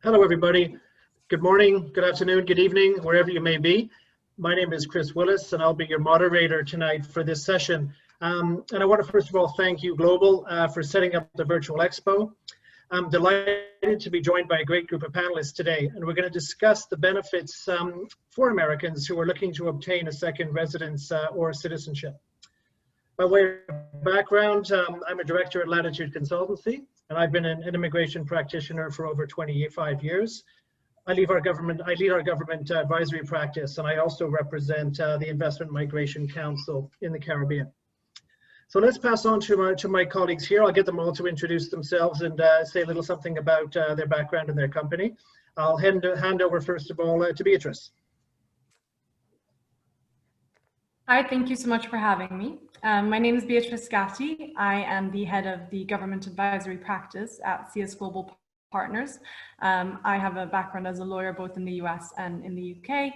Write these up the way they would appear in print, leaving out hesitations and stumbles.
Hello, everybody. Good morning, good afternoon, good evening, wherever you may be. My name is Chris Willis, and I'll be your moderator tonight for this session. And I want to first of all thank Uglobal for setting up the virtual expo. I'm delighted to be joined by a great group of panelists today, and we're going to discuss the benefits for Americans who are looking to obtain a second residence or citizenship. By way of background, I'm a director at Latitude Consultancy, and I've been an immigration practitioner for over 25 years. I lead our government advisory practice, and I also represent the Investment Migration Council in the Caribbean. So let's pass on to my colleagues here. I'll get them all to introduce themselves and say a little something about their background and their company. I'll hand over first of all to Beatrice. Hi, thank you so much for having me. My name is Beatrice Gatti. I am the head of the government advisory practice at CS Global Partners. I have a background as a lawyer both in the US and in the UK.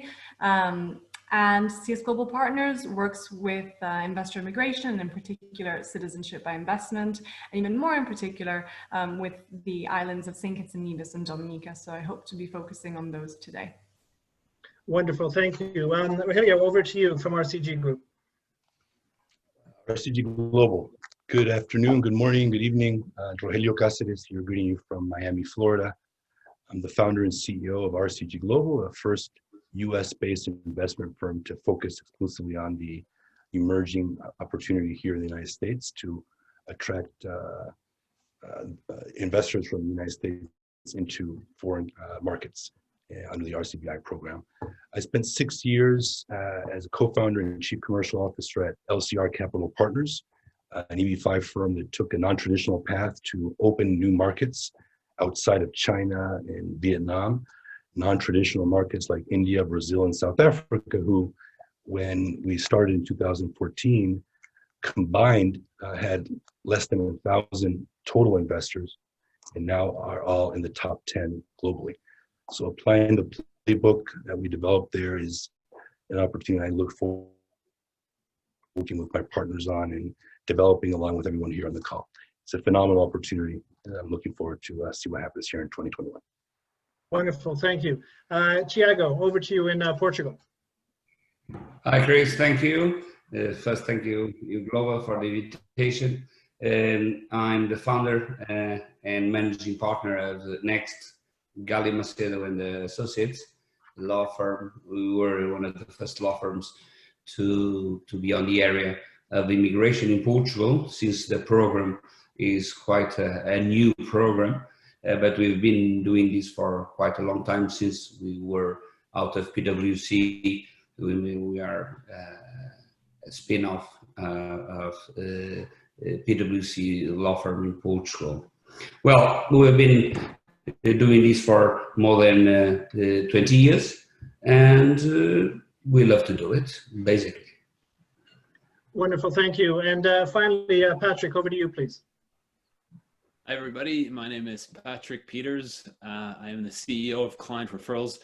And CS Global Partners works with investor immigration, in particular citizenship by investment, and even more in particular with the islands of St Kitts and Nevis and Dominica. So I hope to be focusing on those today. Wonderful, thank you. Rogelio, over to you from RCG Group. RCG Global. Good afternoon, good morning, good evening. Rogelio Caceras here, greeting you from Miami, Florida. I'm the founder and CEO of RCG Global, a first US-based investment firm to focus exclusively on the emerging opportunity here in the United States to attract investors from the United States into foreign markets under the RCBI program. I spent 6 years as a co-founder and chief commercial officer at LCR Capital Partners, an EB5 firm that took a non-traditional path to open new markets outside of China and Vietnam, non-traditional markets like India, Brazil, and South Africa, who, when we started in 2014, combined had less than 1,000 total investors, and now are all in the top 10 globally. So applying the playbook that we developed there is an opportunity I look forward to working with my partners on and developing along with everyone here on the call. It's a phenomenal opportunity, and I'm looking forward to see what happens here in 2021. Wonderful, thank you. Tiago, over to you in Portugal. Hi, Chris, thank you. First, thank you, Uglobal, for the invitation. I'm the founder and managing partner of the Next Gali Macedo and the Associates law firm. We were one of the first law firms to be on the area of immigration in Portugal, since the program is quite a new program. But we've been doing this for quite a long time, since we were out of PwC. We are a spin-off of PwC law firm in Portugal. Well, we've been doing this for more than 20 years, and we love to do it, basically. Wonderful, thank you. And finally, Patrick, over to you, please. Hi, everybody. My name is Patrick Peters. I am the CEO of Client Referrals.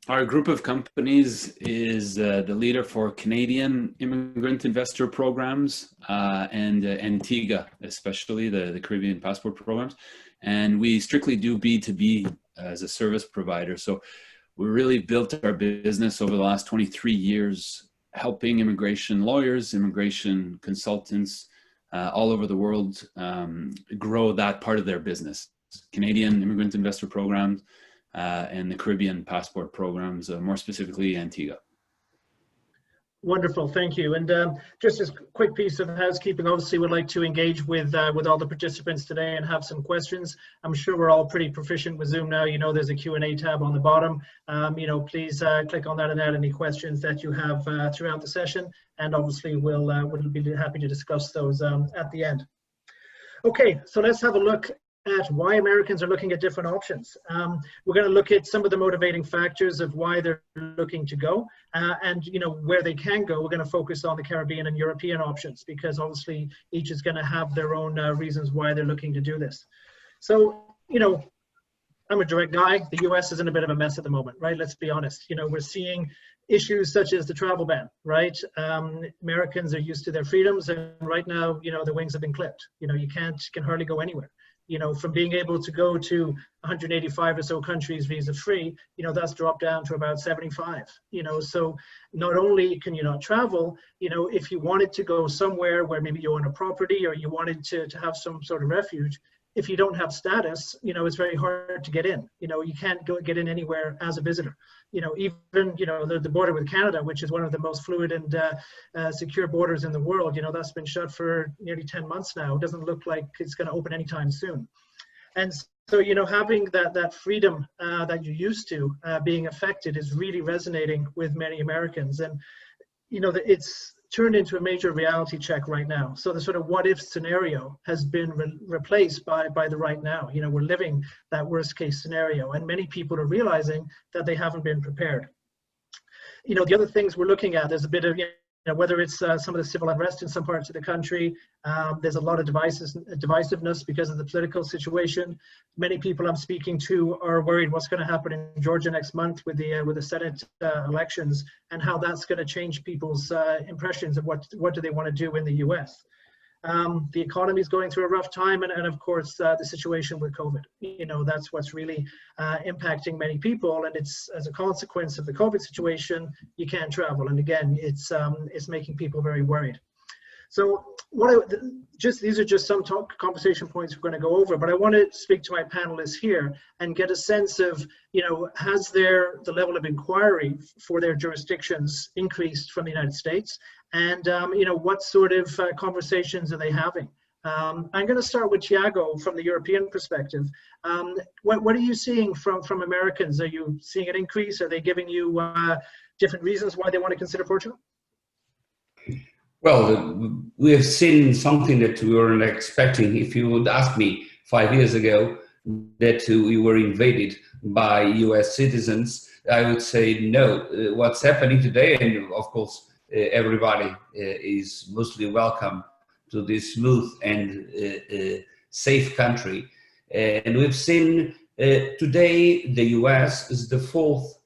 Our group of companies is the leader for Canadian immigrant investor programs and Antigua, especially the Caribbean passport programs. And we strictly do B2B as a service provider. So we really built our business over the last 23 years, helping immigration lawyers, immigration consultants, all over the world grow that part of their business. Canadian immigrant investor programs and the Caribbean passport programs, more specifically Antigua. Wonderful, thank you. And just as a quick piece of housekeeping, obviously we'd like to engage with all the participants today and have some questions. I'm sure we're all pretty proficient with Zoom now. You know, there's a Q&A tab on the bottom. You know, please click on that and add any questions that you have throughout the session. And obviously we'll be happy to discuss those at the end. Okay, so let's have a look at why Americans are looking at different options. We're going to look at some of the motivating factors of why they're looking to go, and you know, where they can go. We're going to focus on the Caribbean and European options, because obviously each is going to have their own reasons why they're looking to do this. So, you know, I'm a direct guy. The US is in a bit of a mess at the moment, right? Let's be honest. You know, we're seeing issues such as the travel ban, right? Americans are used to their freedoms, and right now, you know, the wings have been clipped. You know, you can hardly go anywhere. from being able to go to 185 or so countries visa free, that's dropped down to about 75. So not only can you not travel, if you wanted to go somewhere where maybe you own a property or you wanted to have some sort of refuge, if you don't have status, it's very hard to get in. You can't get in anywhere as a visitor. Even the border with Canada, which is one of the most fluid and secure borders in the world, that's been shut for nearly 10 months now. It doesn't look like it's going to open anytime soon. And so, having that freedom that you're used to being affected is really resonating with many Americans. And, it's turned into a major reality check right now. So the sort of what if scenario has been replaced by the right now. We're living that worst case scenario, and many people are realizing that they haven't been prepared. The other things we're looking at, there's a bit of, whether it's some of the civil unrest in some parts of the country, there's a lot of divisiveness because of the political situation. Many people I'm speaking to are worried what's going to happen in Georgia next month with the Senate elections, and how that's going to change people's impressions of what do they want to do in the US. The economy is going through a rough time, and of course the situation with COVID. That's what's really impacting many people, and it's as a consequence of the COVID situation, you can't travel, and again, it's making people very worried. So these are just some conversation points we're going to go over, but I want to speak to my panelists here and get a sense of, has the level of inquiry for their jurisdictions increased from the United States? And, what sort of conversations are they having? I'm going to start with Tiago from the European perspective. What are you seeing from Americans? Are you seeing an increase? Are they giving you different reasons why they want to consider Portugal? Well, we have seen something that we weren't expecting. If you would ask me 5 years ago that we were invaded by US citizens, I would say no. What's happening today, and of course, everybody is mostly welcome to this smooth and safe country. And we've seen today the US is the fourth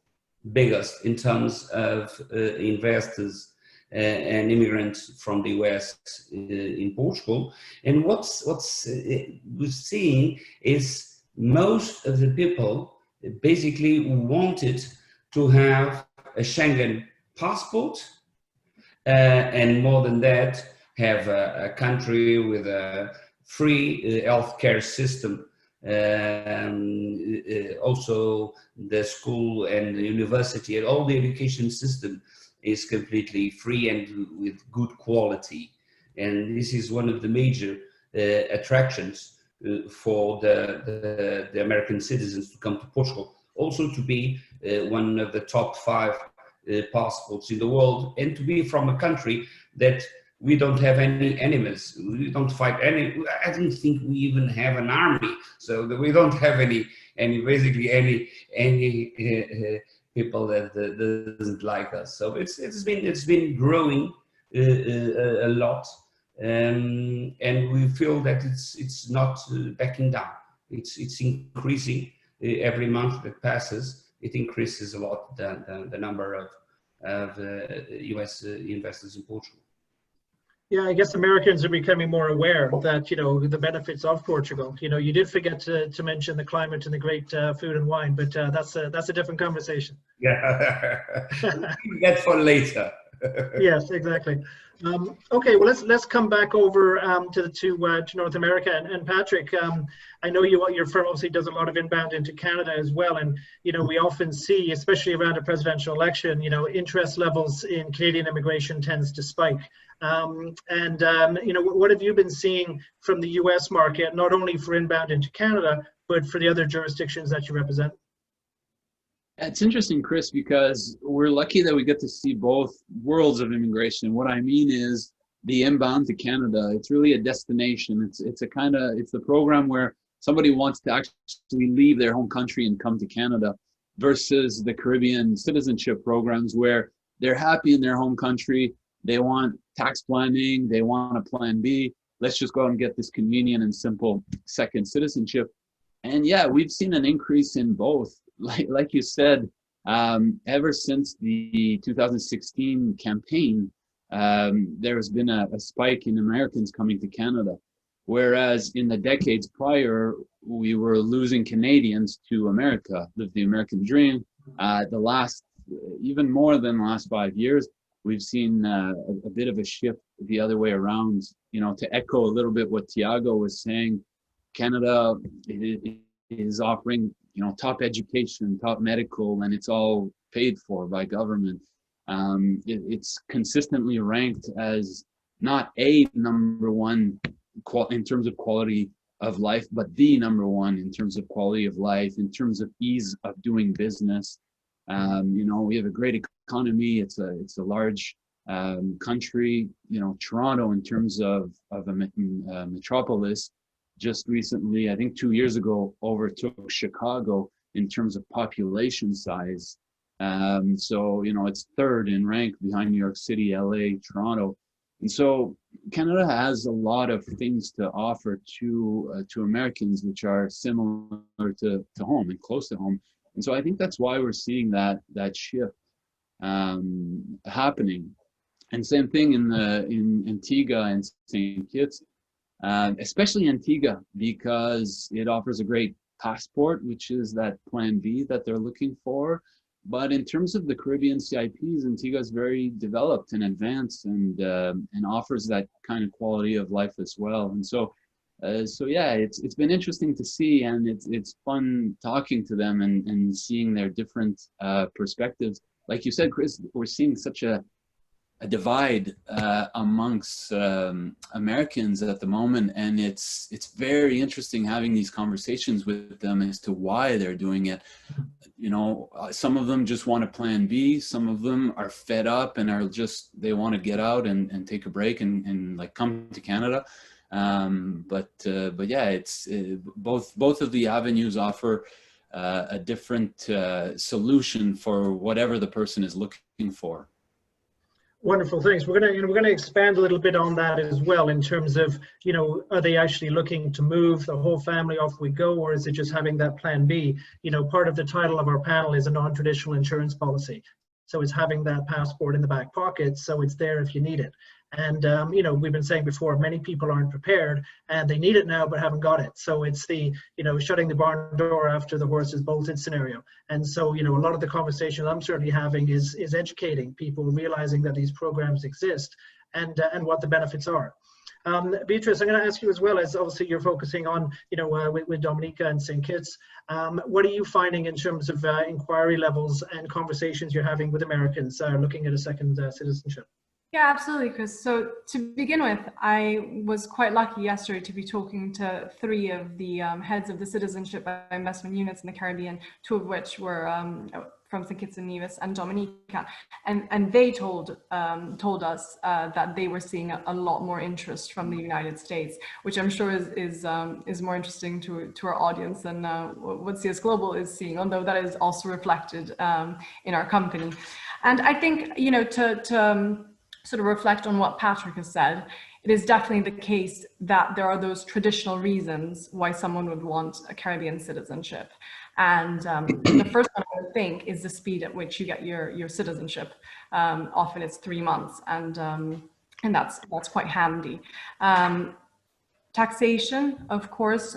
biggest in terms of investors and immigrants from the US in Portugal. And what's we're seeing is most of the people basically wanted to have a Schengen passport, and more than that, have a country with a free healthcare system. Also the school and the university and all the education system is completely free and with good quality. And this is one of the major attractions for the American citizens to come to Portugal. Also to be one of the top 5 passports in the world, and to be from a country that we don't have any enemies. We don't fight any. I don't think we even have an army, so that we don't have any people that doesn't like us. So it's been growing a lot, and we feel that it's not backing down. It's increasing every month that passes. It increases a lot the number of US investors in Portugal. Yeah, I guess Americans are becoming more aware that, the benefits of Portugal. You did forget to mention the climate and the great food and wine, but that's a different conversation. Yeah, that's for later. Yes, exactly. Okay, well, let's come back over to North America, and Patrick. I know your firm obviously does a lot of inbound into Canada as well, and we often see, especially around a presidential election, interest levels in Canadian immigration tends to spike. What have you been seeing from the US market, not only for inbound into Canada, but for the other jurisdictions that you represent? It's interesting, Chris, because we're lucky that we get to see both worlds of immigration. What I mean is the inbound to Canada. It's really a destination. It's the program where somebody wants to actually leave their home country and come to Canada, versus the Caribbean citizenship programs where they're happy in their home country. They want tax planning. They want a plan B. Let's just go out and get this convenient and simple second citizenship. And yeah, we've seen an increase in both. Like you said, ever since the 2016 campaign, there has been a spike in Americans coming to Canada. Whereas in the decades prior, we were losing Canadians to America, live the American dream. Even more than the last 5 years, we've seen a bit of a shift the other way around. You know, to echo a little bit what Tiago was saying, Canada is offering, you know, top education, top medical, and it's all paid for by government. It's consistently ranked as not a number one in terms of quality of life, but the number one in terms of quality of life, in terms of ease of doing business. You know, we have a great economy. It's a large country. You know, Toronto, in terms of a metropolis, just recently, I think 2 years ago, overtook Chicago in terms of population size. So, you know, it's third in rank behind New York City, LA, Toronto. And so Canada has a lot of things to offer to Americans, which are similar to home and close to home. And so I think that's why we're seeing that shift happening. And same thing in Antigua and St Kitts, especially Antigua, because it offers a great passport, which is that plan B that they're looking for. But in terms of the Caribbean CIPs, Antigua is very developed and advanced, and offers that kind of quality of life as well. And so yeah, it's been interesting to see, and it's fun talking to them and seeing their different perspectives. Like you said, Chris, we're seeing such a divide amongst Americans at the moment, and it's very interesting having these conversations with them as to why they're doing it. You know, some of them just want a plan B. Some of them are fed up and they want to get out and take a break and like come to Canada. But yeah, it's both of the avenues offer a different solution for whatever the person is looking for. Wonderful, thanks. We're gonna expand a little bit on that as well, in terms of, you know, are they actually looking to move the whole family, off we go, or is it just having that plan B? You know, part of the title of our panel is a non-traditional insurance policy. So it's having that passport in the back pocket, so it's there if you need it. And you know, we've been saying before, many people aren't prepared and they need it now but haven't got it. So it's the, you know, shutting the barn door after the horse is bolted scenario. And so, you know, a lot of the conversation I'm certainly having is educating people, realizing that these programs exist and what the benefits are. Beatrice, I'm going to ask you as well, as obviously you're focusing on, you know, with Dominica and St Kitts. What are you finding in terms of inquiry levels and conversations you're having with Americans looking at a second citizenship? Yeah, absolutely, Chris. So to begin with, I was quite lucky yesterday to be talking to 3 of the heads of the citizenship investment units in the Caribbean, 2 of which were from St Kitts and Nevis and Dominica, and they told us that they were seeing a lot more interest from the United States, which I'm sure is more interesting to our audience than what CS Global is seeing, although that is also reflected in our company. And I think, you know, to sort of reflect on what Patrick has said, it is definitely the case that there are those traditional reasons why someone would want a Caribbean citizenship. And the first one I would think is the speed at which you get your citizenship. Often it's 3 months, and that's quite handy. Taxation, of course,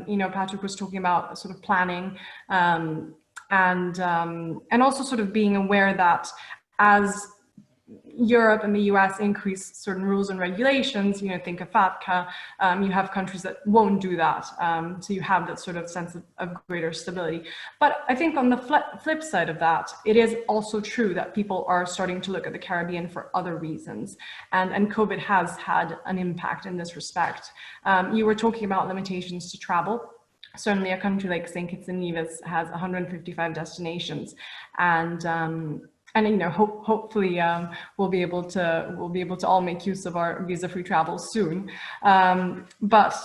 you know, Patrick was talking about sort of planning, and also sort of being aware that as Europe and the US increase certain rules and regulations, you know, think of FATCA, you have countries that won't do that. So you have that sort of sense of greater stability. But I think on the flip side of that, it is also true that people are starting to look at the Caribbean for other reasons. And COVID has had an impact in this respect. You were talking about limitations to travel. Certainly a country like St Kitts and Nevis has 155 destinations, and you know, hopefully we'll be able to all make use of our visa-free travel soon. But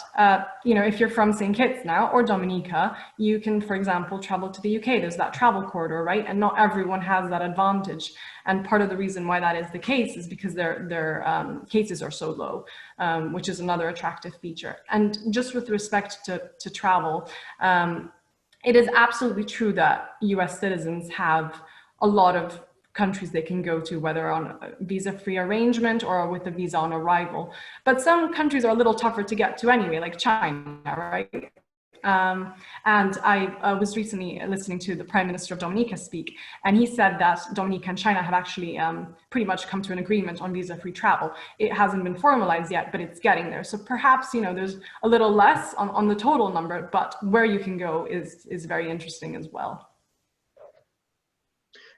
you know, if you're from St Kitts now or Dominica, you can, for example, travel to the UK. There's that travel corridor, right? And not everyone has that advantage. And part of the reason why that is the case is because their cases are so low, which is another attractive feature. And just with respect to travel, it is absolutely true that US citizens have a lot of countries they can go to, whether on a visa-free arrangement or with a visa on arrival. But some countries are a little tougher to get to anyway, like China, right? And I was recently listening to the Prime Minister of Dominica speak, and he said that Dominica and China have actually pretty much come to an agreement on visa-free travel. It hasn't been formalized yet, but it's getting there. So perhaps, you know, there's a little less on the total number, but where you can go is very interesting as well.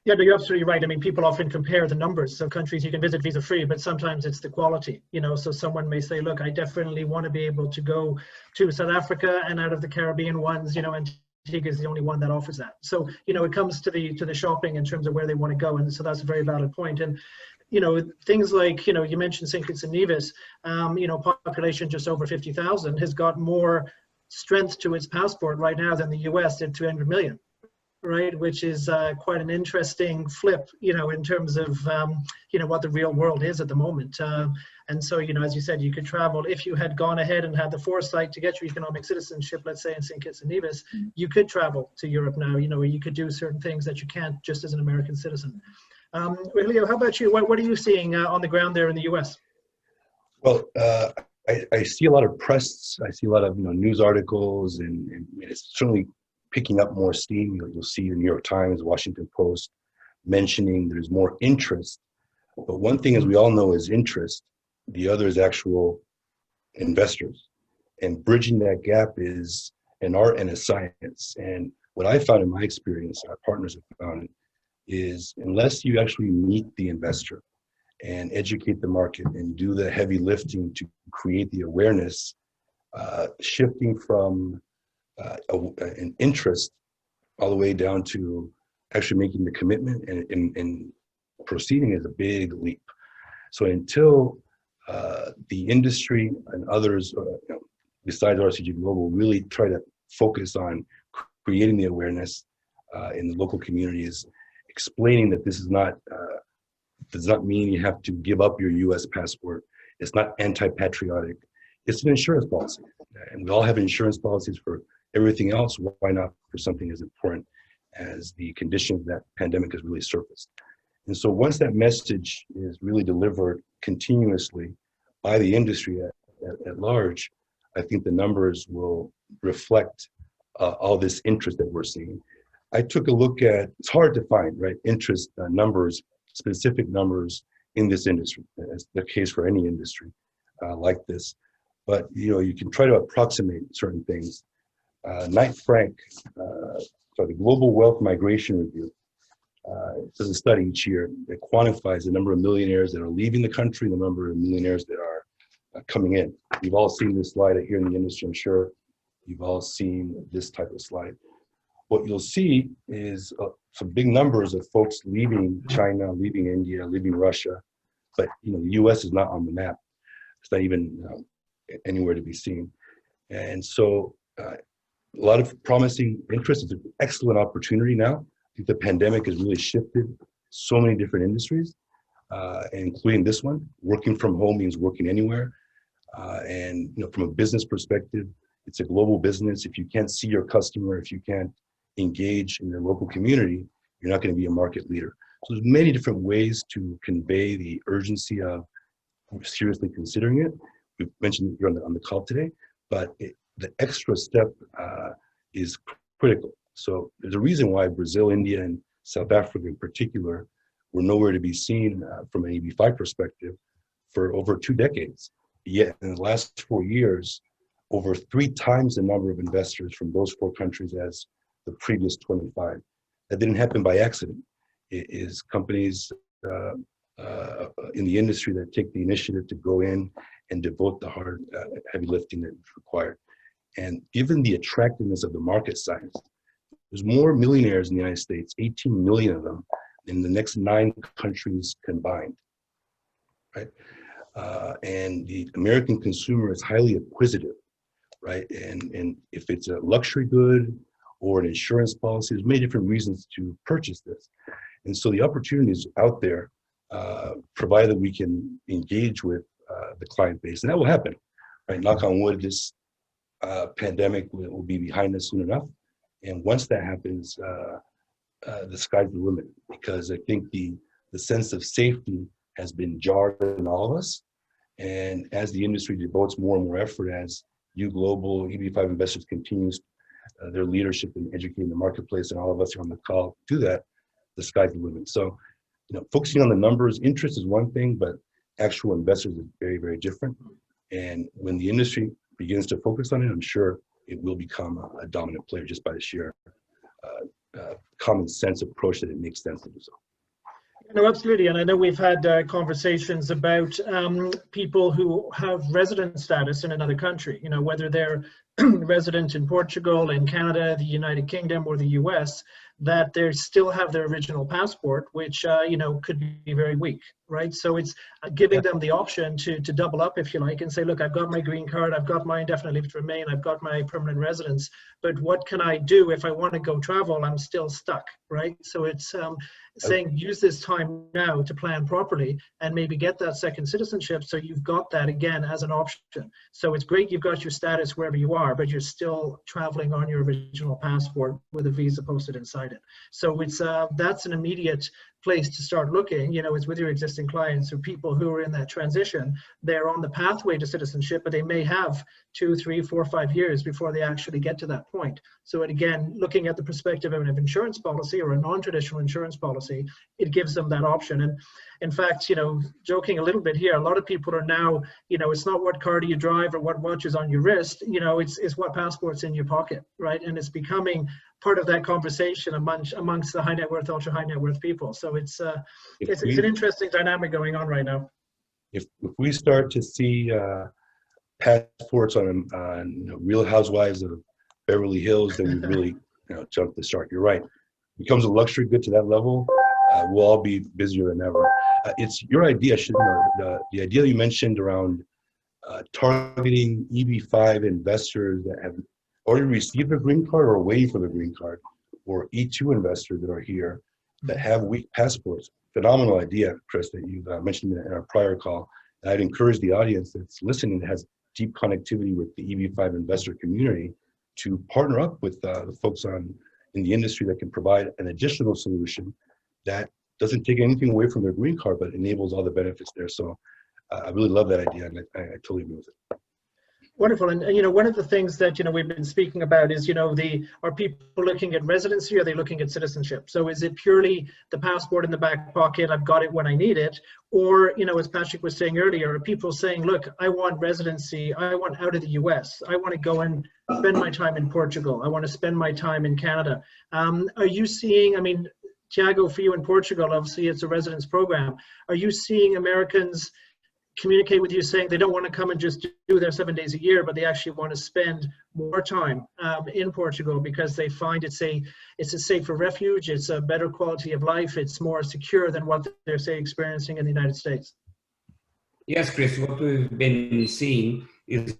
Yeah, no, you're absolutely right. I mean, people often compare the numbers. So countries you can visit visa-free, but sometimes it's the quality, you know. So someone may say, look, I definitely want to be able to go to South Africa, and out of the Caribbean ones, you know, Antigua is the only one that offers that. So, you know, it comes to the shopping in terms of where they want to go. And so that's a very valid point. And, you know, things like, you know, you mentioned St Kitts and Nevis, you know, population just over 50,000 has got more strength to its passport right now than the US did 200 million. Right, which is quite an interesting flip, you know, in terms of, you know, what the real world is at the moment. And so, you know, as you said, you could travel, if you had gone ahead and had the foresight to get your economic citizenship, let's say in St. Kitts and Nevis, you could travel to Europe now, you know, you could do certain things that you can't just as an American citizen. Rogelio, how about you? What are you seeing on the ground there in the US? Well, I see a lot of press, I see a lot of, you know, news articles, and it's certainly picking up more steam. You'll see the New York Times, Washington Post mentioning there's more interest. But one thing, as we all know, is interest. The other is actual investors. And bridging that gap is an art and a science. And what I found in my experience, our partners have found, is unless you actually meet the investor and educate the market and do the heavy lifting to create the awareness, shifting from an interest all the way down to actually making the commitment and proceeding is a big leap. So until the industry and others, you know, besides RCG Global, really try to focus on creating the awareness in the local communities, explaining that this is not does not mean you have to give up your U.S. passport. It's not anti-patriotic. It's an insurance policy, and we all have insurance policies for everything else. Why not for something as important as the conditions that pandemic has really surfaced? And so once that message is really delivered continuously by the industry at large, I think the numbers will reflect all this interest that we're seeing. I took a look at, it's hard to find, right, interest numbers, specific numbers in this industry. That's the case for any industry like this. But, you know, you can try to approximate certain things. Knight Frank, the Global Wealth Migration Review, does a study each year that quantifies the number of millionaires that are leaving the country, the number of millionaires that are coming in. You've all seen this slide here in the industry, I'm sure. You've all seen this type of slide. What you'll see is some big numbers of folks leaving China, leaving India, leaving Russia, but, you know, the U.S. is not on the map. It's not even anywhere to be seen. And so a lot of promising interest. It's an excellent opportunity now. I think the pandemic has really shifted so many different industries, including this one. Working from home means working anywhere. And, you know, from a business perspective, it's a global business. If you can't see your customer, if you can't engage in your local community, you're not going to be a market leader. So there's many different ways to convey the urgency of seriously considering it. We've mentioned you're on the call today, but the extra step is critical. So there's a reason why Brazil, India, and South Africa in particular were nowhere to be seen from an EB5 perspective for over 2 decades. Yet in the last 4 years, over 3 times the number of investors from those 4 countries as the previous 25. That didn't happen by accident. It is companies in the industry that take the initiative to go in and devote the hard, heavy lifting that is required. And given the attractiveness of the market size, there's more millionaires in the United States, 18 million of them, in the next 9 countries combined, right? And the American consumer is highly acquisitive, right? And if it's a luxury good or an insurance policy, there's many different reasons to purchase this. And so the opportunity is out there, provided that we can engage with the client base, and that will happen, right? Knock on wood, this pandemic will be behind us soon enough. And once that happens, the sky's the limit, because I think the the sense of safety has been jarred in all of us. And as the industry devotes more and more effort, as Uglobal, EB5 Investors continues their leadership in educating the marketplace, and all of us are on the call to that, the sky's the limit. So, focusing on the numbers, interest is one thing, but actual investors is very, very different. And when the industry begins to focus on it, I'm sure it will become a dominant player just by the sheer common sense approach that it makes sense to do so. No, absolutely. And I know we've had conversations about people who have resident status in another country, whether they're resident in Portugal, in Canada, the United Kingdom, or the US, that they still have their original passport, which, could be very weak, right? So it's giving them the option to double up, if you like, and say, look, I've got my green card, I've got my indefinite leave to remain, I've got my permanent residence, but what can I do if I want to go travel? I'm still stuck, right? So it's saying use this time now to plan properly and maybe get that second citizenship, so you've got that again as an option. So it's great you've got your status wherever you are, but you're still traveling on your original passport with a visa posted inside it. So it's that's an immediate place to start looking. It's with your existing clients or people who are in that transition. They're on the pathway to citizenship, but they may have 2, 3, 4, 5 years before they actually get to that point. So again, looking at the perspective of an insurance policy or a non-traditional insurance policy, it gives them that option. And in fact, joking a little bit here, a lot of people are now, it's not what car do you drive or what watch is on your wrist, it's what passport's in your pocket, right? And it's becoming part of that conversation amongst the high net worth, ultra high net worth people. So it's an interesting dynamic going on right now. If we start to see passports on Real Housewives of Beverly Hills, then we really jump the shark. You're right. It becomes a luxury good to that level. We'll all be busier than ever. It's your idea, the idea you mentioned around targeting EB5 investors that have already received a green card or are waiting for the green card, or E2 investors that are here that have weak passports. Phenomenal idea, Chris, that you mentioned in our prior call. And I'd encourage the audience that's listening that has deep connectivity with the EB5 investor community to partner up with the folks in the industry that can provide an additional solution that doesn't take anything away from their green card, but enables all the benefits there. So I really love that idea, and I totally agree with it. Wonderful. And one of the things that we've been speaking about is are people looking at residency, or are they looking at citizenship? So is it purely the passport in the back pocket, I've got it when I need it, or as Patrick was saying earlier, are people saying, look, I want residency, I want out of the US, I want to go and spend my time in Portugal, I want to spend my time in Canada? Are you seeing, Tiago, for you in Portugal, obviously it's a residence program, are you seeing Americans communicate with you saying they don't want to come and just do their 7 days a year, but they actually want to spend more time in Portugal because they find it's a safer refuge, it's a better quality of life, it's more secure than what they're, say, experiencing in the United States? Yes, Chris, what we've been seeing is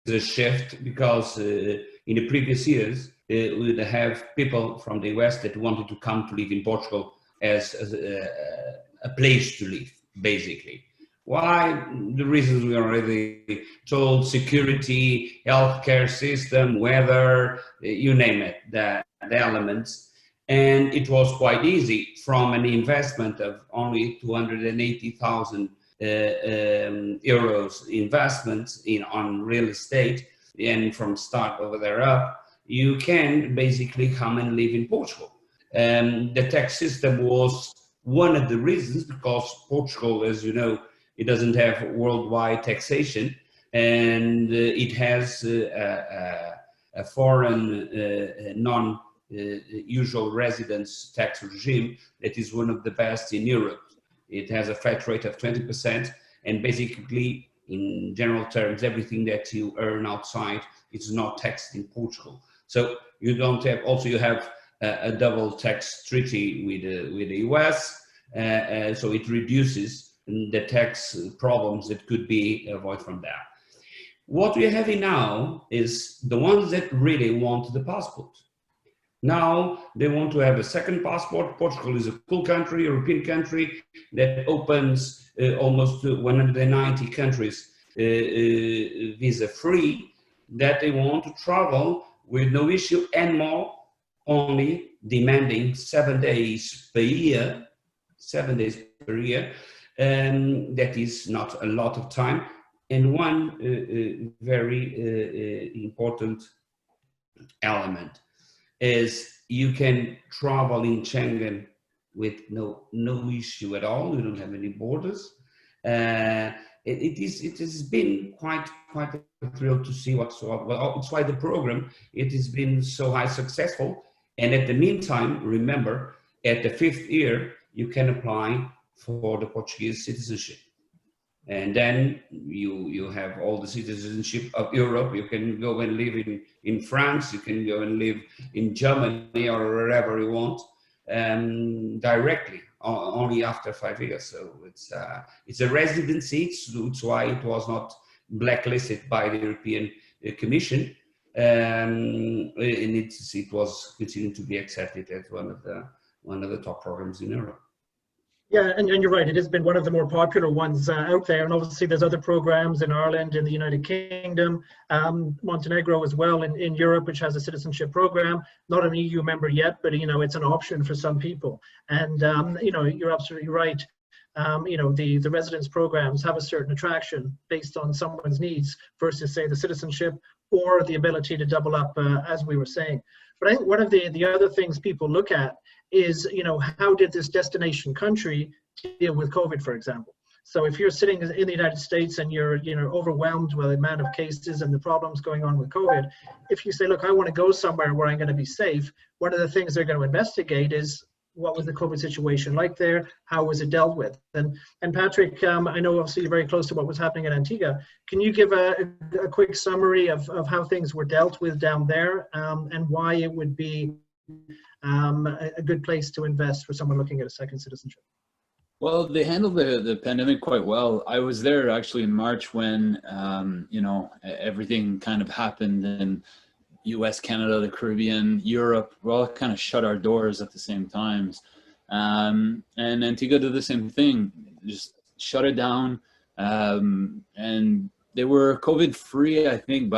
a shift because in the previous years, we would have people from the West that wanted to come to live in Portugal as a place to live, basically. Why? The reasons we already told: security, healthcare system, weather, you name it, the elements. And it was quite easy from an investment of only 280,000 euros investments on real estate, and from start over there up, you can basically come and live in Portugal. The tax system was one of the reasons, because Portugal, as you know, it doesn't have worldwide taxation, and it has a foreign non-usual residence tax regime that is one of the best in Europe. It has a flat rate of 20%, and basically, in general terms, everything that you earn outside is not taxed in Portugal. So you don't have, also you have a double tax treaty with the US, so it reduces the tax problems that could be avoided from that. What we're having now is the ones that really want the passport. Now they want to have a second passport. Portugal is a cool country, European country that opens almost 190 countries visa free, that they want to travel with no issue and more, only demanding 7 days per year, 7 days per year. That is not a lot of time. And one very important element is you can travel in Schengen with no issue at all. You don't have any borders. It has been quite a thrill to see what's well. It's why the program it has been so high successful. And at the meantime, remember, at the 5th year, you can apply for the Portuguese citizenship. And then you have all the citizenship of Europe. You can go and live in France. You can go and live in Germany or wherever you want directly, only after 5 years. So it's a residency. It's why it was not blacklisted by the European Commission. And it was continuing to be accepted as one of the top programs in Europe. Yeah, and you're right. It has been one of the more popular ones out there. And obviously there's other programs in Ireland, in the United Kingdom, Montenegro as well in Europe, which has a citizenship program. Not an EU member yet, but, it's an option for some people. And, you're absolutely right. The residence programs have a certain attraction based on someone's needs versus, say, the citizenship or the ability to double up, as we were saying. But I think one of the other things people look at is, how did this destination country deal with COVID, for example? So if you're sitting in the United States and you're, overwhelmed with the amount of cases and the problems going on with COVID, if you say, look, I want to go somewhere where I'm going to be safe, one of the things they're going to investigate is what was the COVID situation like there? How was it dealt with? And Patrick, I know obviously you're very close to what was happening in Antigua. Can you give a quick summary of how things were dealt with down there and why it would be a good place to invest for someone looking at a second citizenship? Well, they handled the pandemic quite well. I was there actually in March when, everything kind of happened in US, Canada, the Caribbean, Europe. We all kind of shut our doors at the same times. And Antigua did the same thing, just shut it down. And they were COVID free, I think,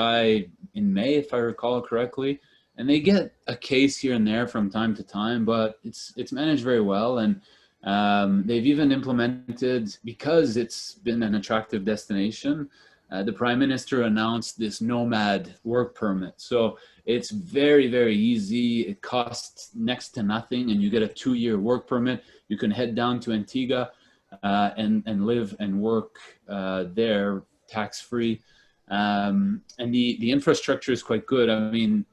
in May, if I recall correctly. And they get a case here and there from time to time, but it's managed very well. And they've even implemented, because it's been an attractive destination, the Prime Minister announced this nomad work permit. So it's very, very easy. It costs next to nothing, and you get a 2-year work permit. You can head down to Antigua and live and work there tax-free. And the infrastructure is quite good. I mean,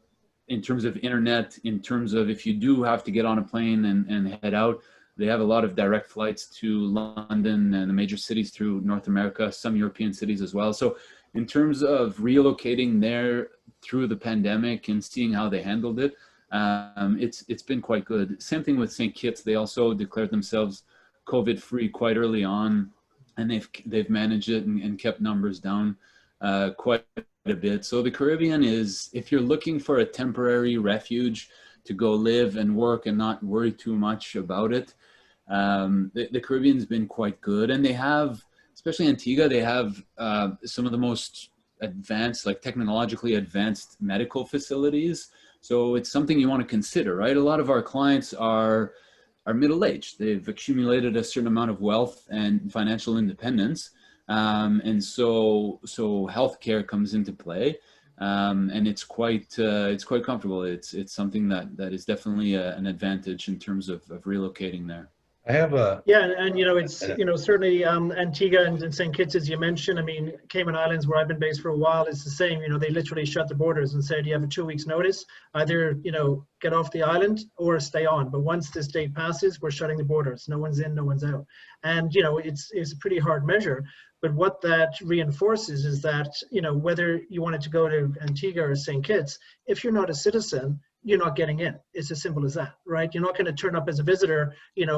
in terms of internet, in terms of if you do have to get on a plane and head out, they have a lot of direct flights to London and the major cities through North America, some European cities as well. So in terms of relocating there through the pandemic and seeing how they handled it, it's been quite good. Same thing with St Kitts. They also declared themselves COVID-free quite early on, and they've managed it and kept numbers down quite a bit. So the Caribbean is, if you're looking for a temporary refuge to go live and work and not worry too much about it, the Caribbean's been quite good. And they have, especially Antigua, they have some of the most advanced, like technologically advanced medical facilities. So it's something you want to consider, right? A lot of our clients are middle-aged. They've accumulated a certain amount of wealth and financial independence. And so healthcare comes into play. And it's quite comfortable. It's something that is definitely an advantage in terms of relocating there. I have a and it's certainly Antigua and St Kitts, as you mentioned. I mean, Cayman Islands, where I've been based for a while, is the same. They literally shut the borders and said you have a 2 weeks notice, either get off the island or stay on. But once this date passes, we're shutting the borders. No one's in, no one's out. And it's a pretty hard measure. But what that reinforces is that, whether you wanted to go to Antigua or St. Kitts, if you're not a citizen, you're not getting in. It's as simple as that, right? You're not going to turn up as a visitor,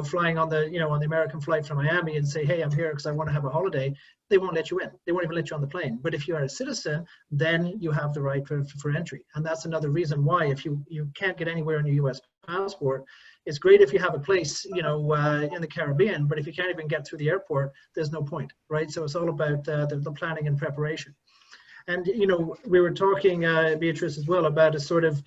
flying on the, on the American flight from Miami and say, hey, I'm here because I want to have a holiday. They won't let you in. They won't even let you on the plane. But if you are a citizen, then you have the right for entry. And that's another reason why, if you can't get anywhere on your US passport, it's great if you have a place, in the Caribbean, but if you can't even get through the airport, there's no point, right? So it's all about the planning and preparation. And, we were talking, Beatrice, as well, about a sort of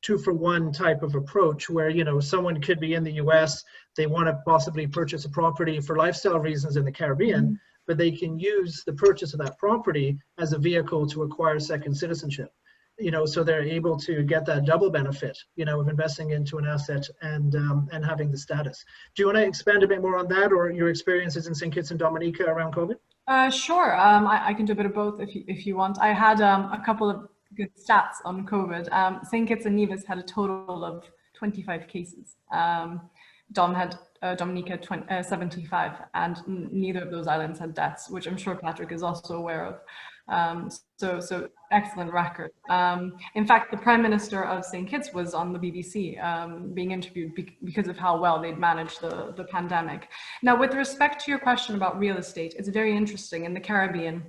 two-for-one type of approach where, you know, someone could be in the US, they want to possibly purchase a property for lifestyle reasons in the Caribbean, but they can use the purchase of that property as a vehicle to acquire second citizenship. You know, so they're able to get that double benefit, you know, of investing into an asset and having the status. Do you want to expand a bit more on that, or your experiences in St. Kitts and Dominica around COVID? Sure. I can do a bit of both if you want. I had a couple of good stats on COVID. St. Kitts and Nevis had a total of 25 cases. Dominica 75, and neither of those islands had deaths, which I'm sure Patrick is also aware of. So excellent record. In fact, the Prime Minister of St. Kitts was on the BBC being interviewed because of how well they'd managed the pandemic. Now, with respect to your question about real estate, it's very interesting. In the Caribbean,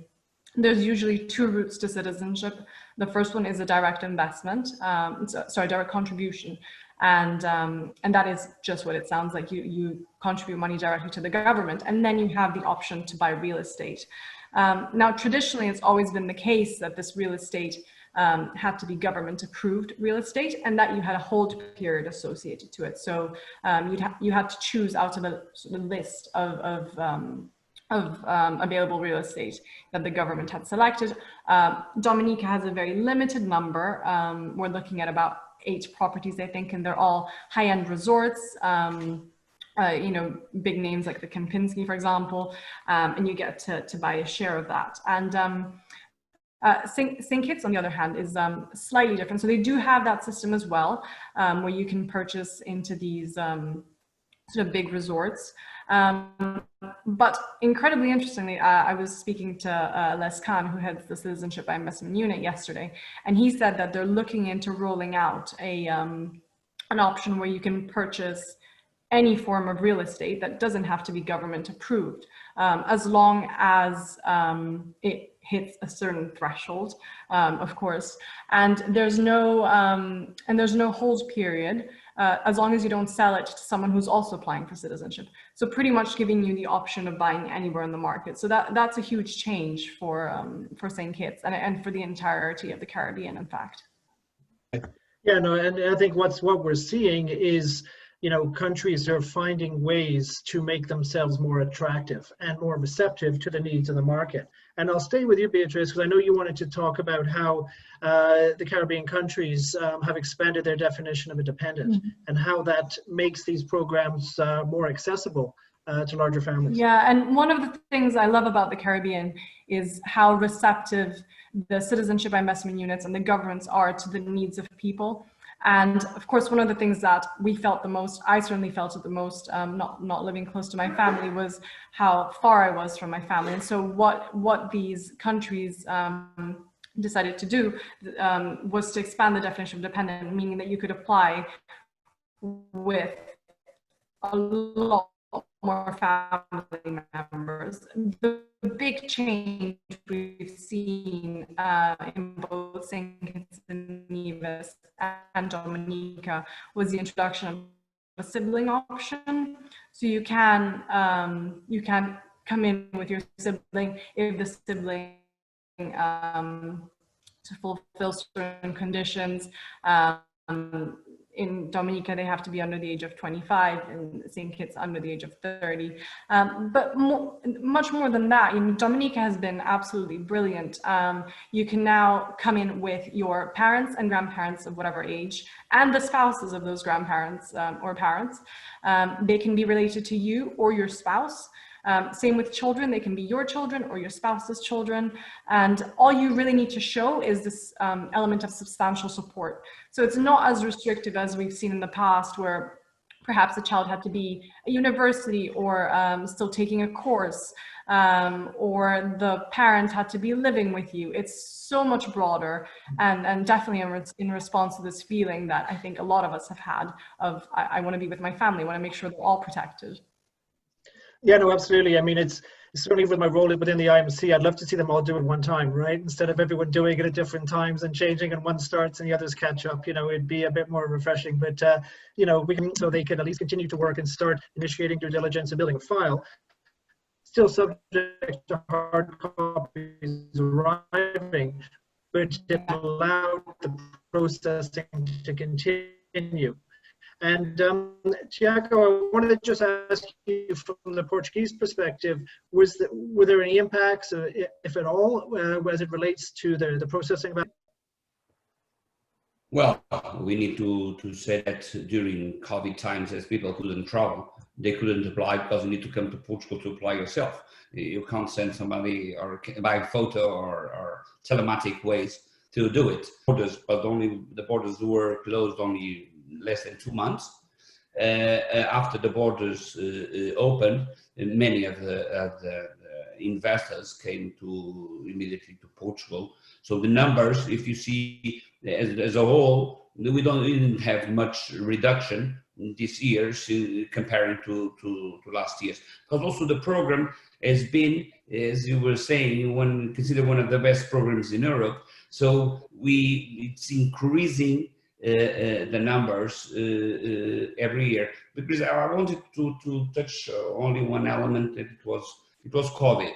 there's usually two routes to citizenship. The first one is a direct investment, direct contribution. And that is just what it sounds like. You contribute money directly to the government, and then you have the option to buy real estate. Now, traditionally, it's always been the case that this real estate had to be government approved real estate, and that you had a hold period associated to it. So you had to choose out of a sort of list of available real estate that the government had selected. Dominica has a very limited number. We're looking at about 8 properties, I think, and they're all high-end resorts. You know, big names like the Kempinski, for example, and you get to buy a share of that. And St. Kitts, on the other hand, is slightly different. So they do have that system as well, where you can purchase into these sort of big resorts. But incredibly interestingly, I was speaking to Les Khan, who heads the Citizenship by Investment Unit, yesterday, and he said that they're looking into rolling out an option where you can purchase any form of real estate that doesn't have to be government approved, as long as it hits a certain threshold, of course. And there's no hold period, as long as you don't sell it to someone who's also applying for citizenship. So pretty much giving you the option of buying anywhere in the market. So that's a huge change for St. Kitts and for the entirety of the Caribbean, in fact. Yeah, no, and I think what we're seeing is, you know, countries are finding ways to make themselves more attractive and more receptive to the needs of the market. And I'll stay with you, Beatrice, because I know you wanted to talk about how the Caribbean countries have expanded their definition of a dependent, and how that makes these programs more accessible to larger families. Yeah, and one of the things I love about the Caribbean is how receptive the citizenship by investment units and the governments are to the needs of people. And of course, one of the things that we felt the most, I certainly felt it the most, not living close to my family, was how far I was from my family. And so what these countries decided to do was to expand the definition of dependent, meaning that you could apply with a lot more family members. The big change we've seen in both St. Kitts and Nevis and Dominica was the introduction of a sibling option. So you can come in with your sibling if the sibling to fulfill certain conditions. In Dominica, they have to be under the age of 25, in St. Kitts under the age of 30. But much more than that, Dominica has been absolutely brilliant. You can now come in with your parents and grandparents of whatever age, and the spouses of those grandparents or parents. They can be related to you or your spouse. Same with children, they can be your children or your spouse's children. And all you really need to show is this element of substantial support. So it's not as restrictive as we've seen in the past, where perhaps a child had to be at university or still taking a course, or the parent had to be living with you. It's so much broader, and definitely in response to this feeling that I think a lot of us have had of, I want to be with my family, I want to make sure they're all protected. Yeah, no, absolutely. I mean, it's certainly with my role within the IMC, I'd love to see them all do it one time, right? Instead of everyone doing it at different times and changing, and one starts and the others catch up, it'd be a bit more refreshing. But, so they can at least continue to work and start initiating due diligence and building a file. Still subject to hard copies arriving. but it allowed the processing to continue. And Tiago, I wanted to just ask you from the Portuguese perspective, were there any impacts, if at all, as it relates to the processing of? Well, we need to say that during COVID times, as people couldn't travel, they couldn't apply because you need to come to Portugal to apply yourself. You can't send somebody or by photo or telematic ways to do it. But only the borders were closed only less than 2 months. After the borders opened, many of the investors came immediately to Portugal. So the numbers, if you see as a whole, we didn't have much reduction this year comparing to last year's. Because also the program has been, as you were saying, considered one of the best programs in Europe. So it's increasing the numbers every year. Because I wanted to touch only one element, that it was COVID.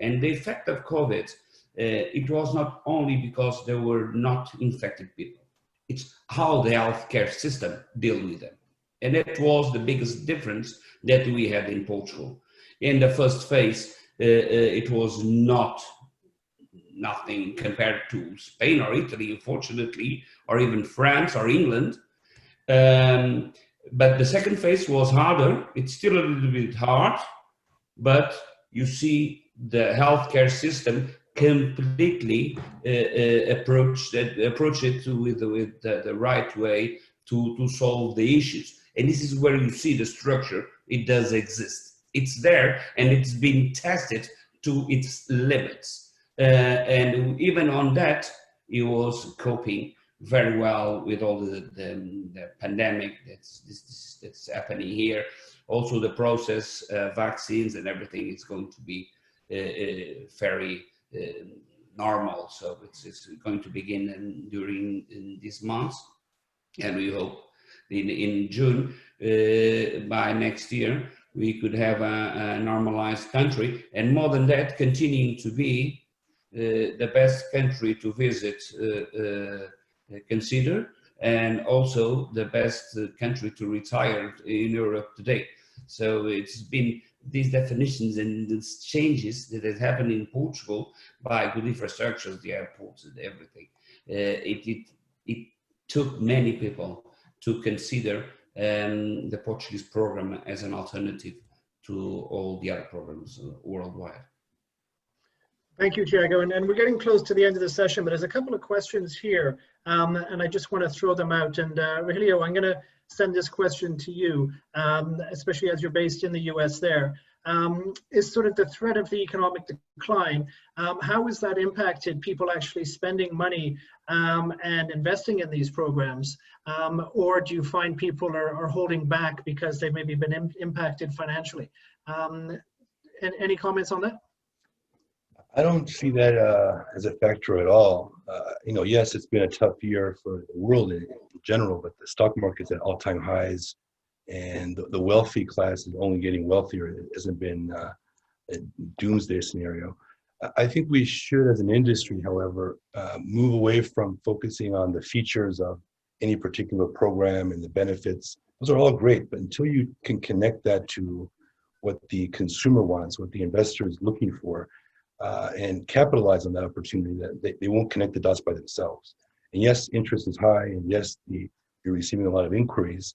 And the effect of COVID, it was not only because there were not infected people, it's how the healthcare system dealt with them. And that was the biggest difference that we had in Portugal. In the first phase, it was nothing compared to Spain or Italy, unfortunately, or even France or England. But the second phase was harder. It's still a little bit hard, but you see the healthcare system completely approach it with the right way to solve the issues. And this is where you see the structure. It does exist. It's there, and it's been tested to its limits. And even on that, it was coping very well with all the pandemic that's happening here. Also, the process, vaccines and everything is going to be very normal. So it's going to begin during this month, and we hope in June by next year we could have a normalized country, and more than that, continuing to be the best country to visit, consider, and also the best country to retire in Europe today. So it's been these definitions and these changes that has happened in Portugal by good infrastructures, the airports and everything. It took many people to consider the Portuguese program as an alternative to all the other programs worldwide. Thank you, Tiago. And we're getting close to the end of the session, but there's a couple of questions here, and I just want to throw them out. And Rogelio, I'm going to send this question to you, especially as you're based in the US there. Is sort of the threat of the economic decline, how has that impacted people actually spending money and investing in these programs? Or do you find people are holding back because they've maybe been impacted financially? Any comments on that? I don't see that as a factor at all. Yes, it's been a tough year for the world in general, but the stock market's at all-time highs, and the wealthy class is only getting wealthier. It hasn't been a doomsday scenario. I think we should, as an industry, however, move away from focusing on the features of any particular program and the benefits. Those are all great, but until you can connect that to what the consumer wants, what the investor is looking for, and capitalize on that opportunity, that they won't connect the dots by themselves. And yes, interest is high, and yes, you're receiving a lot of inquiries,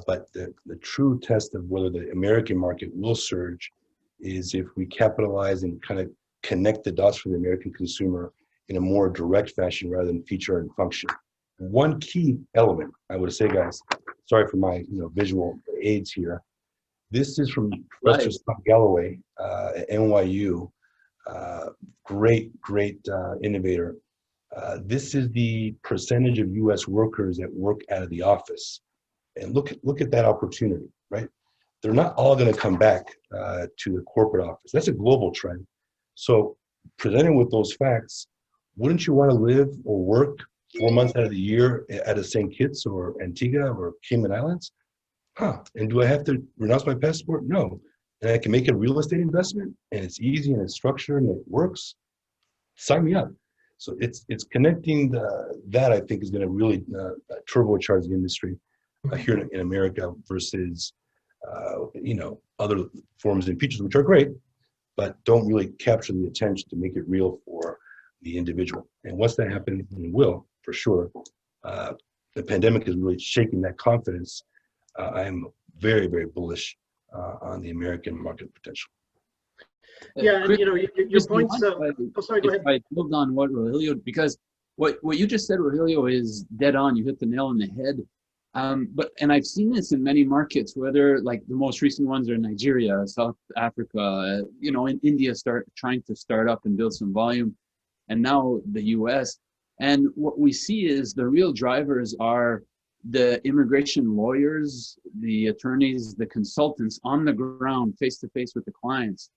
but the true test of whether the American market will surge is if we capitalize and kind of connect the dots for the American consumer in a more direct fashion rather than feature and function. One key element, I would say, guys, sorry for my visual aids here. This is from Professor Scott Galloway at NYU. Great innovator. This is the percentage of U.S. workers that work out of the office, and look at that opportunity, right? They're not all going to come back to the corporate office. That's a global trend. So, presented with those facts, wouldn't you want to live or work 4 months out of the year at a St. Kitts or Antigua or Cayman Islands? And do I have to renounce my passport? No. And I can make a real estate investment, and it's easy and it's structured and it works. Sign me up. So it's connecting that I think is going to really turbocharge the industry here in America versus other forms of features, which are great, but don't really capture the attention to make it real for the individual. And once that happens, and it will for sure, the pandemic is really shaking that confidence. I'm very, very bullish on the American market potential. Yeah, Chris, and your points. Sorry, go ahead. I build on what Rogelio, because what you just said, Rogelio, is dead on. You hit the nail on the head. And I've seen this in many markets, whether like the most recent ones are Nigeria, South Africa, in India trying to start up and build some volume, and now the US. And what we see is the real drivers are the immigration lawyers, the attorneys, the consultants on the ground, face to face with the clients.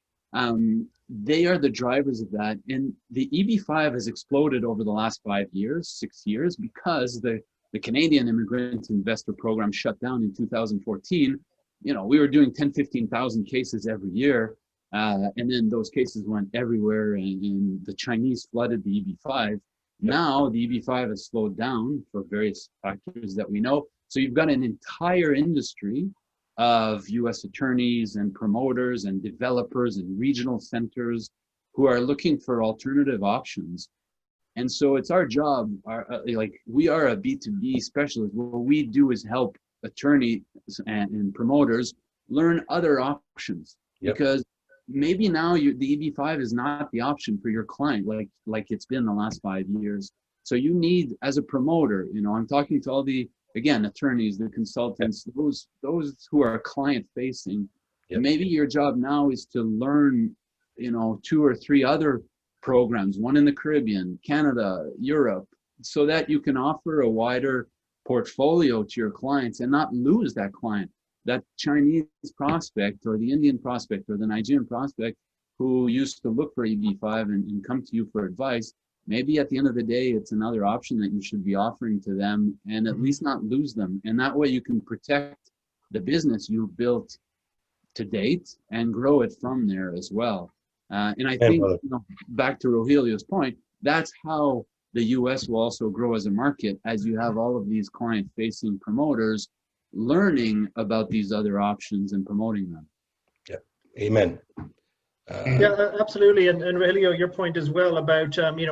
They are the drivers of that. And the EB-5 has exploded over the last 6 years, because the Canadian Immigrant Investor Program shut down in 2014. We were doing 10, 15,000 cases every year. And then those cases went everywhere, and the Chinese flooded the EB-5. Now the EB-5 has slowed down for various factors that we know. So you've got an entire industry of US attorneys and promoters and developers and regional centers who are looking for alternative options. And so it's our job, we are a B2B specialist. What we do is help attorneys and promoters learn other options. Yep. Because maybe now the EB-5 is not the option for your client like it's been the last 5 years. So you need, as a promoter, I'm talking to all the, again, attorneys, the consultants, those who are client facing. Yep. Maybe your job now is to learn, 2 or 3 other programs, one in the Caribbean, Canada, Europe, so that you can offer a wider portfolio to your clients and not lose that client, that Chinese prospect or the Indian prospect or the Nigerian prospect who used to look for EB-5 and come to you for advice. Maybe at the end of the day, it's another option that you should be offering to them, and at least not lose them. And that way you can protect the business you've built to date and grow it from there as well. And I think, back to Rogelio's point, that's how the US will also grow as a market, as you have all of these client-facing promoters learning about these other options and promoting them. Yeah, amen. Yeah, absolutely. And Rogelio, your point as well about,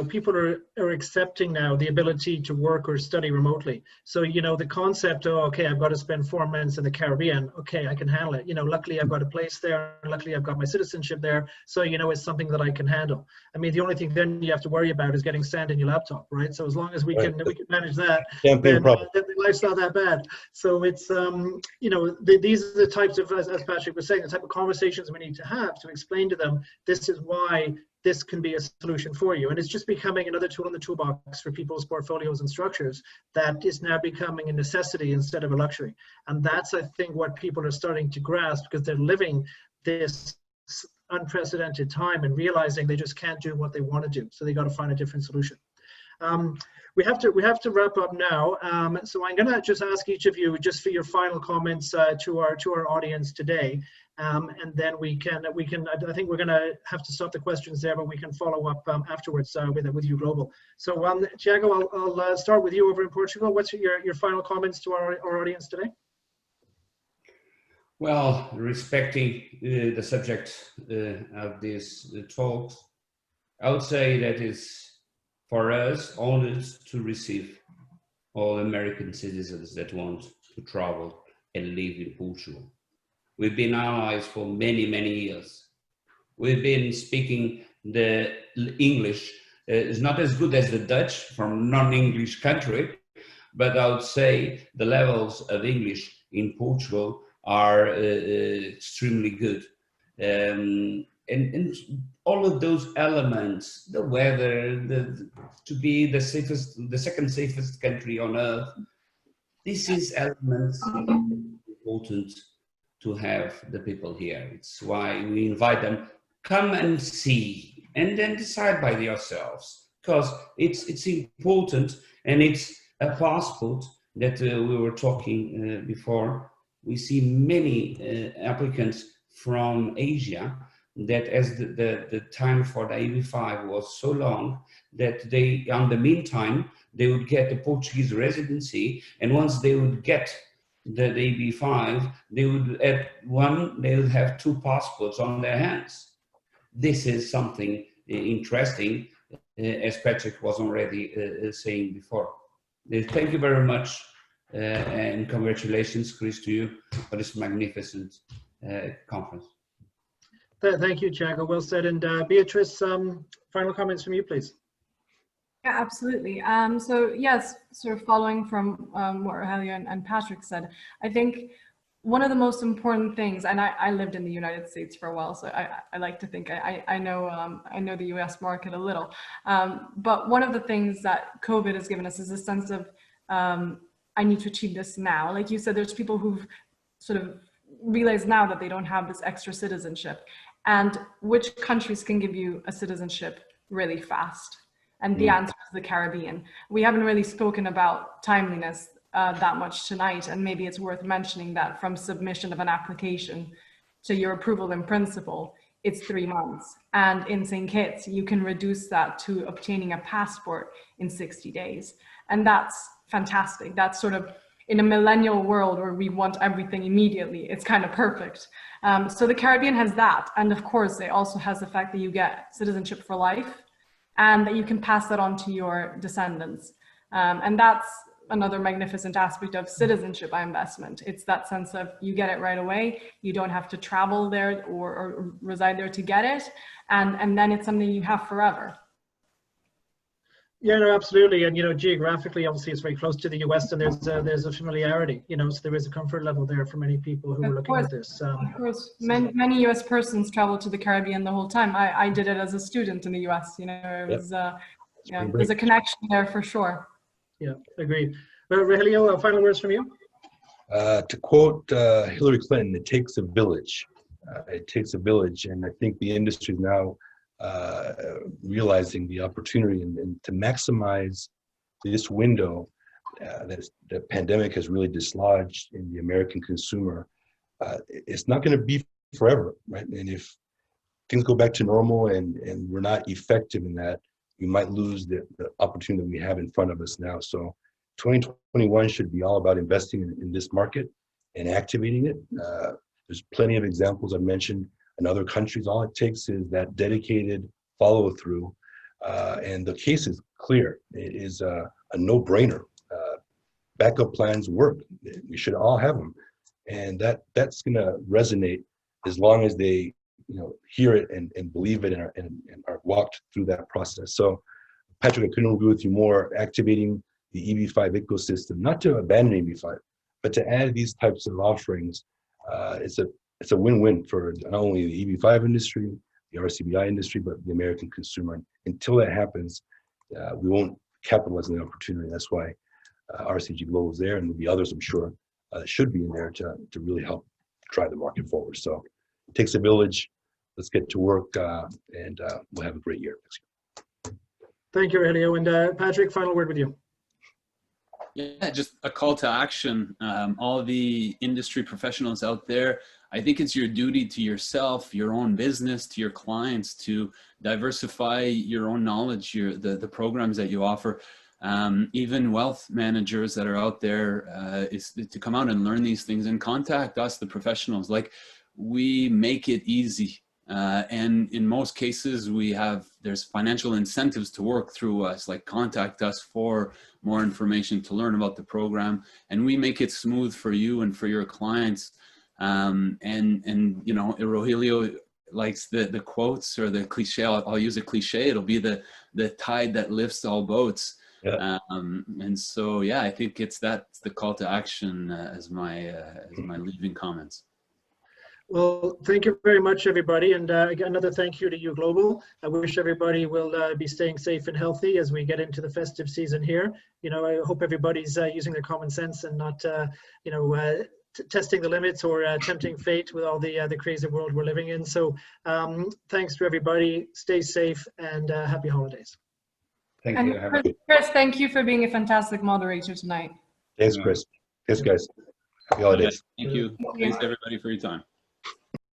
people are accepting now the ability to work or study remotely. So, the concept of, okay, I've got to spend 4 months in the Caribbean. Okay, I can handle it. Luckily I've got a place there. Luckily I've got my citizenship there. So, it's something that I can handle. I mean, the only thing then you have to worry about is getting sand in your laptop, right? So as long as we can manage that, then life's not that bad. So it's, these are the types of, as Patrick was saying, the type of conversations we need to have to explain to them, this is why this can be a solution for you. And it's just becoming another tool in the toolbox for people's portfolios and structures that is now becoming a necessity instead of a luxury. And that's, I think, what people are starting to grasp, because they're living this unprecedented time and realizing they just can't do what they want to do. So they got to find a different solution. We have to wrap up now. So I'm going to just ask each of you just for your final comments to our audience today. And then we can, I think we're going to have to stop the questions there, but we can follow up afterwards with Uglobal. So Tiago, I'll start with you over in Portugal. What's your final comments to our audience today? Well, respecting the subject of this talk, I would say that it's for us honored to receive all American citizens that want to travel and live in Portugal. We've been allies for many, many years. We've been speaking the English. It's not as good as the Dutch from non-English country, but I would say the levels of English in Portugal are extremely good. And all of those elements, the weather, to be the second safest country on earth, this is elements important to have the people here. It's why we invite them, come and see, and then decide by yourselves, because it's important, and it's a passport that we were talking before. We see many applicants from Asia that as the time for the EB5 was so long, that they, in the meantime, they would get the Portuguese residency, and once they would get the EB5, they would they would have 2 passports on their hands. This is something interesting, as Patrick was already saying before. Thank you very much, and congratulations, Chris, to you for this magnificent conference. Thank you, Tiago. Well said. And Beatrice, final comments from you, please. Yeah, absolutely. So yes, sort of following from what Rogelio and Patrick said, I think one of the most important things, and I lived in the United States for a while, so I like to think I know the US market a little. But one of the things that COVID has given us is a sense of I need to achieve this now. Like you said, there's people who've sort of realized now that they don't have this extra citizenship, and which countries can give you a citizenship really fast. And the answer is the Caribbean. We haven't really spoken about timeliness that much tonight, and maybe it's worth mentioning that from submission of an application to your approval in principle, it's 3 months. And in St. Kitts, you can reduce that to obtaining a passport in 60 days. And that's fantastic. That's sort of, in a millennial world where we want everything immediately, it's kind of perfect. So the Caribbean has that. And of course, it also has the fact that you get citizenship for life, and that you can pass that on to your descendants. And that's another magnificent aspect of citizenship by investment. It's that sense of you get it right away, you don't have to travel there or reside there to get it, and then it's something you have forever. Yeah, no, absolutely. And, you know, geographically, obviously, it's very close to the US, and there's a familiarity, you know, so there is a comfort level there for many people who are looking at this. Of course, many US persons travel to the Caribbean the whole time. I did it as a student in the US, you know, it was, there's a connection there for sure. Yeah, agreed. Well, Rogelio, final words from you? To quote Hillary Clinton, it takes a village. It takes a village, and I think the industry is now realizing the opportunity and to maximize this window that the pandemic has really dislodged in the American consumer. It's not going to be forever, right? And if things go back to normal and we're not effective in that, we might lose the opportunity that we have in front of us now. So 2021 should be all about investing in this market and activating it. There's plenty of examples I've mentioned in other countries. All it takes is that dedicated follow through, and the case is clear. It is a no-brainer. Backup plans work. We should all have them, and that's going to resonate as long as they, you know, hear it and believe it and are walked through that process. So, Patrick, I couldn't agree with you more. Activating the EB5 ecosystem, not to abandon EB5, but to add these types of offerings. It's a win-win for not only the EB5 industry, the RCBI industry, but the American consumer. Until that happens, we won't capitalize on the opportunity. That's why RCG Global is there, and there'll be others, I'm sure, should be in there to really help drive the market forward. So it takes a village. Let's get to work, and we'll have a great year next year. Thank you, Rogelio. And Patrick, final word with you. Yeah, just a call to action. All the industry professionals out there, I think it's your duty to yourself, your own business, to your clients, to diversify your own knowledge, the programs that you offer. Even wealth managers that are out there, is to come out and learn these things and contact us, the professionals. Like, we make it easy. And in most cases, there's financial incentives to work through us, like contact us for more information to learn about the program. And we make it smooth for you and for your clients. And you know, Rogelio likes the quotes or the cliche. I'll use a cliche. It'll be the tide that lifts all boats. Yeah. And so, yeah, I think that's the call to action as my leaving comments. Well, thank you very much, everybody. And again, another thank you to Uglobal. I wish everybody will be staying safe and healthy as we get into the festive season here. You know, I hope everybody's using their common sense and not, you know, testing the limits or tempting fate with all the crazy world we're living in. So thanks to everybody. Stay safe and happy holidays. Thank you. Chris, thank you for being a fantastic moderator tonight. Thanks, Chris. Thanks, guys. Happy holidays. Thank you. Thanks, everybody, for your time.